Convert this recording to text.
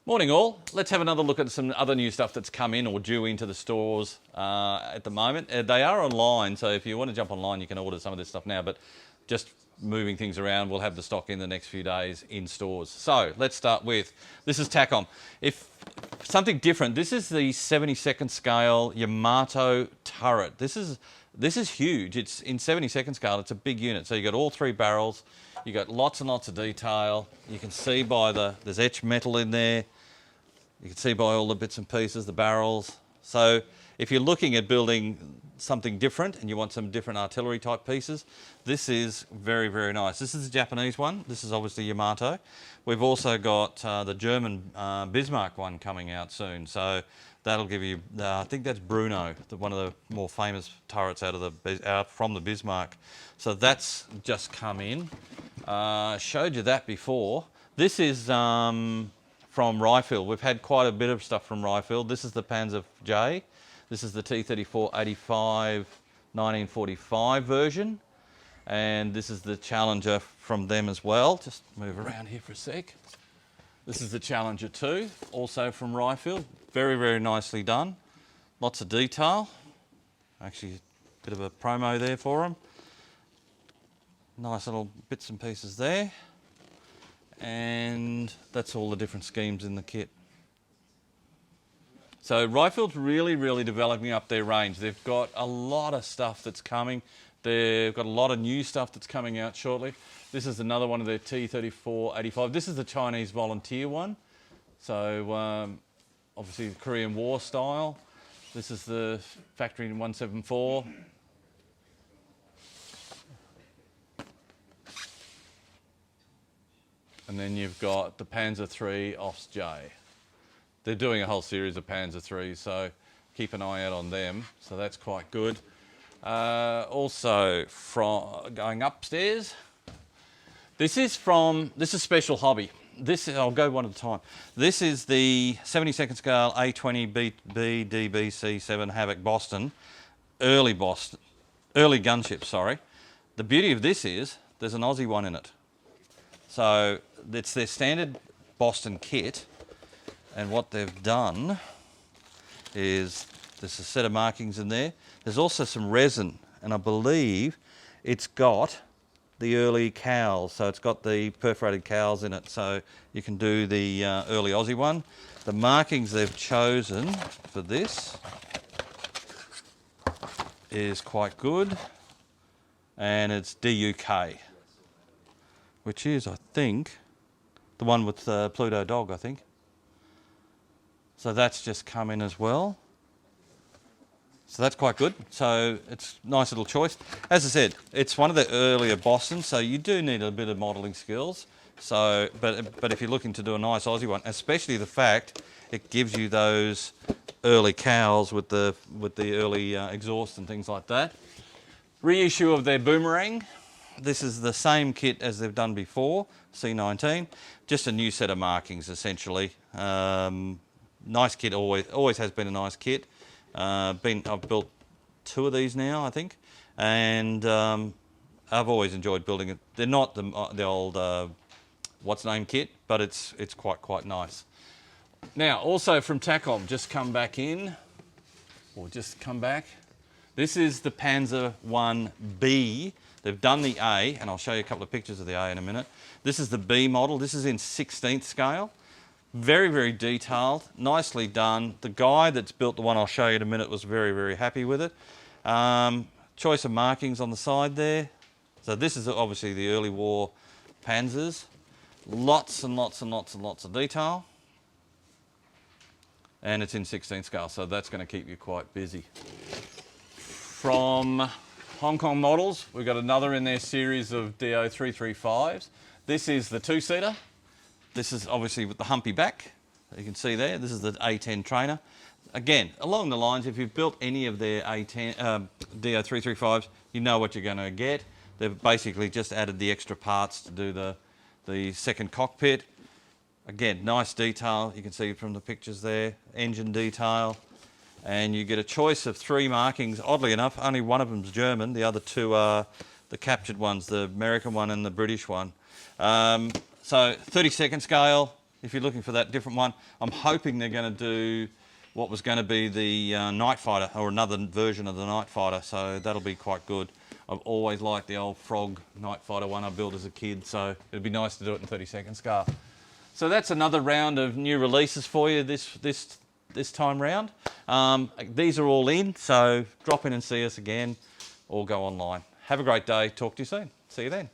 Morning all. Let's have another look at some other new stuff that's come in or due into the stores at the moment. They are online, so if you want to jump online you can order some of this stuff now, but just moving things around, we'll have the stock in the next few days in stores. So let's start with, this is Takom. If something different, this is the 72nd scale Yamato turret. This is huge. It's in 72nd scale, it's a big unit. So you got all three barrels, you got lots and lots of detail. You can see by there's etched metal in there. You can see by all the bits and pieces, the barrels. So if you're looking at building something different and you want some different artillery type pieces, this is very, very nice. This is the Japanese one. This is obviously Yamato. We've also got the German Bismarck one coming out soon. So that'll give you, I think that's Bruno, one of the more famous turrets out from the Bismarck. So that's just come in. Showed you that before. This is from Riffield. We've had quite a bit of stuff from Riffield. This is the Panzer J. This is the T-34-85 1945 version. And this is the Challenger from them as well. Just move around here for a sec. This is the Challenger 2, also from Riffield. Very, very nicely done. Lots of detail. Actually, a bit of a promo there for them. Nice little bits and pieces there. And that's all the different schemes in the kit. So Riffield's really, really developing up their range. They've got a lot of stuff that's coming. They've got a lot of new stuff that's coming out shortly. This is another one of their T-34-85. This is the Chinese volunteer one. So obviously the Korean War style. This is the factory 174. And then you've got the Panzer III Ops J. They're doing a whole series of Panzer IIIs, so keep an eye out on them. So that's quite good. Also, from going upstairs, this is Special Hobby. I'll go one at a time. This is the 72nd scale A20 BDBC-7 Havoc Boston, early gunship, sorry. The beauty of this is there's an Aussie one in it. So it's their standard Boston kit, and what they've done is there's a set of markings in there. There's also some resin, and I believe it's got the early cowls, so it's got the perforated cowls in it, so you can do the early Aussie one. The markings they've chosen for this is quite good, and it's DUK, which is, I think, the one with Pluto Dog, I think. So that's just come in as well. So that's quite good. So it's a nice little choice. As I said, it's one of the earlier Bostons, so you do need a bit of modelling skills. So, but if you're looking to do a nice Aussie one, especially the fact it gives you those early cowls with the early exhaust and things like that. Reissue of their Boomerang. This is the same kit as they've done before, C19, just a new set of markings essentially. Nice kit, always has been a nice kit. I've built 2 of these now, I think, and I've always enjoyed building it. They're not the old what's name kit, but it's quite nice. Now, also from Takom, just come back. This is the Panzer 1B. They've done the A, and I'll show you a couple of pictures of the A in a minute. This is the B model. This is in 16th scale. Very, very detailed, nicely done. The guy that's built the one I'll show you in a minute was very, very happy with it. Choice of markings on the side there. So this is obviously the early war Panzers. Lots and lots and lots and lots of detail. And it's in 16th scale, so that's going to keep you quite busy. From Hong Kong models, we've got another in their series of DO335s. This is the 2-seater. This is obviously with the humpy back. You can see there, this is the A10 trainer. Again, along the lines, if you've built any of their A10 DO335s, you know what you're going to get. They've basically just added the extra parts to do the second cockpit. Again, nice detail. You can see from the pictures there, engine detail. And you get a choice of 3 markings. Oddly enough, only one of them's German. The other 2 are the captured ones, the American one and the British one. So 32nd scale, if you're looking for that different one. I'm hoping they're going to do what was going to be the Night Fighter, or another version of the Night Fighter, so that'll be quite good. I've always liked the old Frog Night Fighter one I built as a kid, so it'd be nice to do it in 30-second scale. So that's another round of new releases for you this time round. These are all in, so drop in and see us again, or go online. Have a great day. Talk to you soon. See you then.